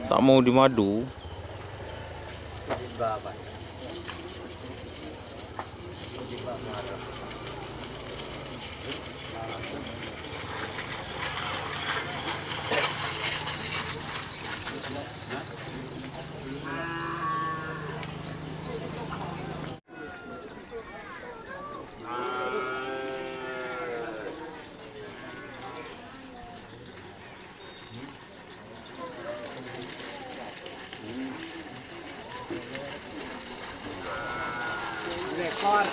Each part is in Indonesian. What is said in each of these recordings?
Tak mau di madu. Rekor.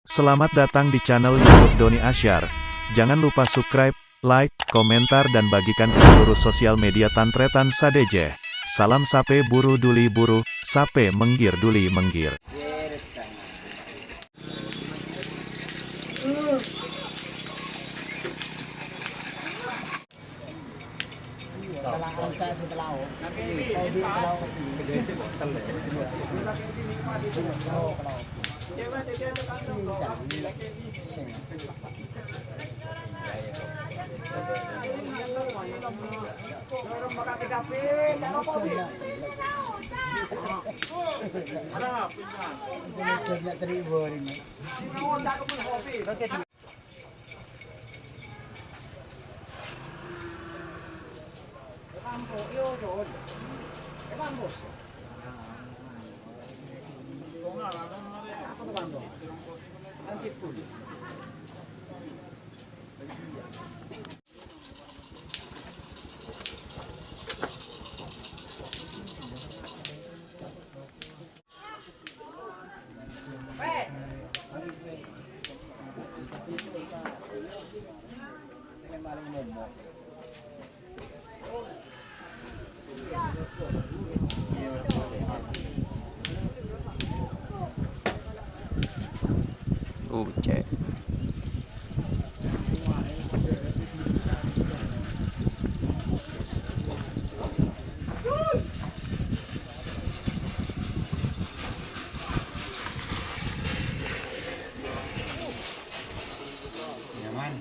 Selamat datang di channel YouTube Doni Asyar. Jangan lupa subscribe, like, komentar dan bagikan ke seluruh sosial media Tantretan Sadejeh. Salam sape buru duli buru, sape menggir duli menggir. Cek. Nyaman.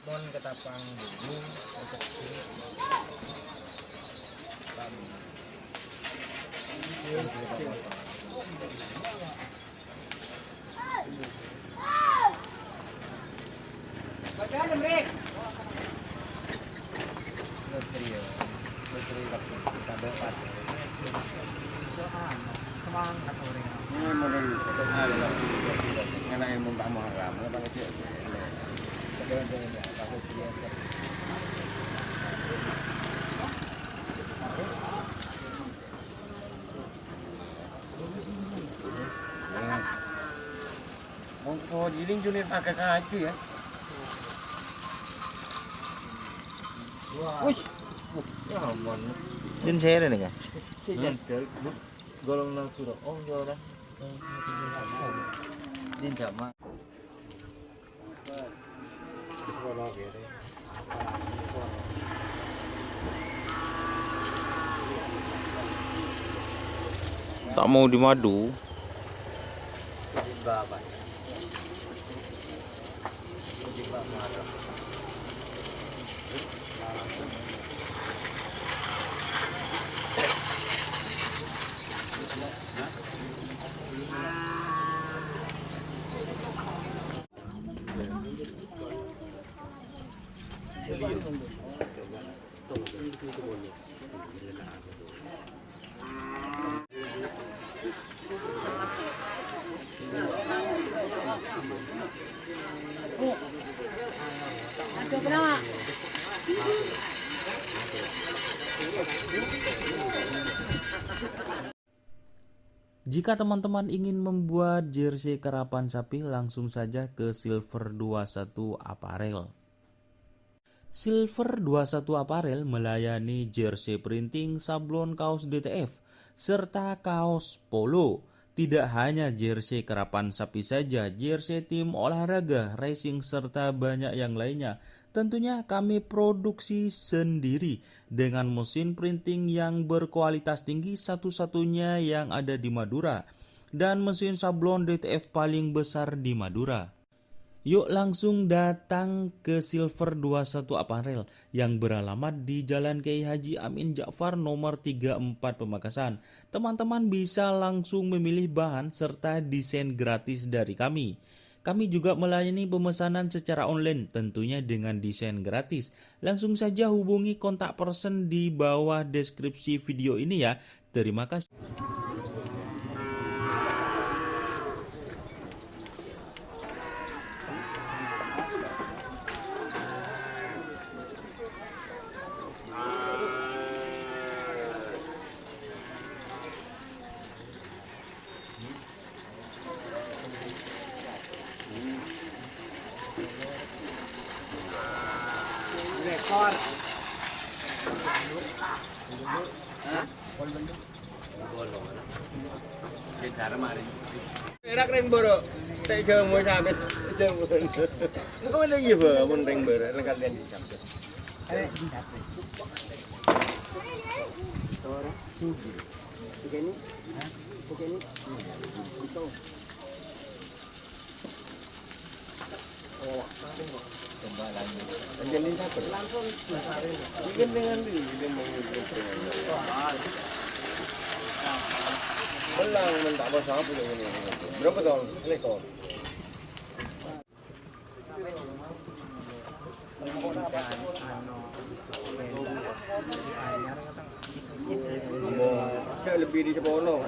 Mon ketapang dulu untuk oh, giling junit pakai kaki ya. Wush. Ya ampun. Din share nih kan? Sejan golong nang sudah. Oh, sudah. Din sama. Tak mau di madu. Jika teman-teman ingin membuat jersey karapan sapi, langsung saja ke Silver 21 Apparel. Silver 21 Apparel melayani jersey printing, sablon kaos DTF, serta kaos polo. Tidak hanya jersey karapan sapi saja, jersey tim olahraga, racing, serta banyak yang lainnya. Tentunya kami produksi sendiri dengan mesin printing yang berkualitas tinggi, satu-satunya yang ada di Madura, dan mesin sablon DTF paling besar di Madura. Yuk langsung datang ke Silver 21 Apparel yang beralamat di Jalan Kiai Haji Amin Ja'far nomor 34 Pamekasan. Teman-teman bisa langsung memilih bahan serta desain gratis dari kami. Kami juga melayani pemesanan secara online, tentunya dengan desain gratis. Langsung saja hubungi kontak person di bawah deskripsi video ini ya. Terima kasih. Rekor. Rắc reng bờ rồi, chạy chờ mùi sao bên chờ mùi, có cái gì vừa muốn reng bờ rồi, là cái gì chậm chậm. Jadi langsung bikin dengan belang minta bahasa apa ini? Berapa tahun? Lekor. Saya lebih di Cebono.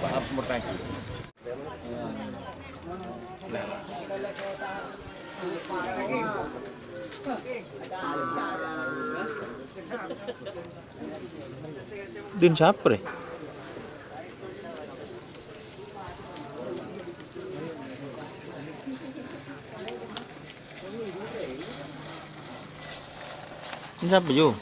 Apa murtaki? Din siapa deh? Din siapa yuk?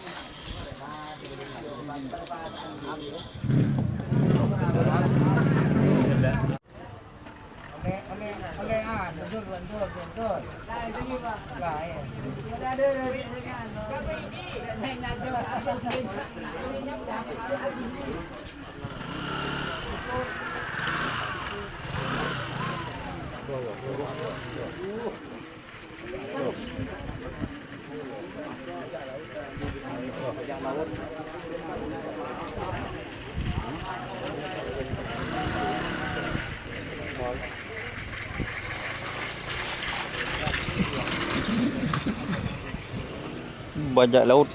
Bajak laut.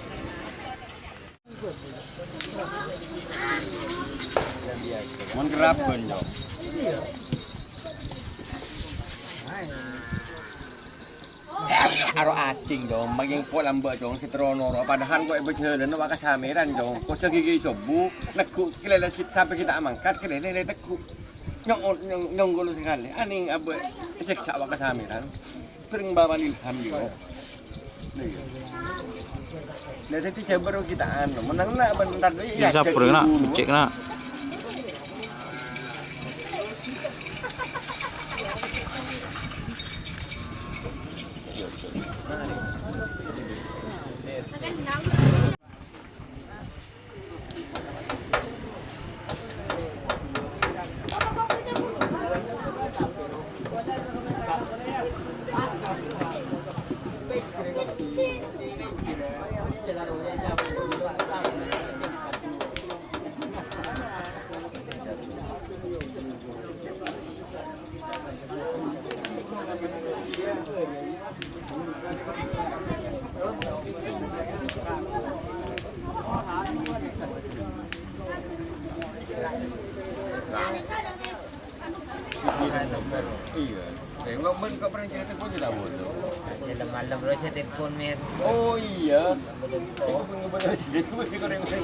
Mon kerapen yo. Aro asing dong, maging po lambat dong si Trono. Padahal kok ibu dan nak kasameran dong. Kau cegi sobu, nakku kilala sampai kita amangkat kilala nakku. Nyong golo sekali. Aning abu seksa wak kasameran. Pering bawa ilham yo. Lah tadi baru kita anu menang nak bentar Ini siapa nak? Cek nak. Iya. Tengok ben kau pernah cerita pun je tahu. Malam-malam bro saya telepon mer. Oh iya. Oh, benar-benar dia tu mesti kau dengar.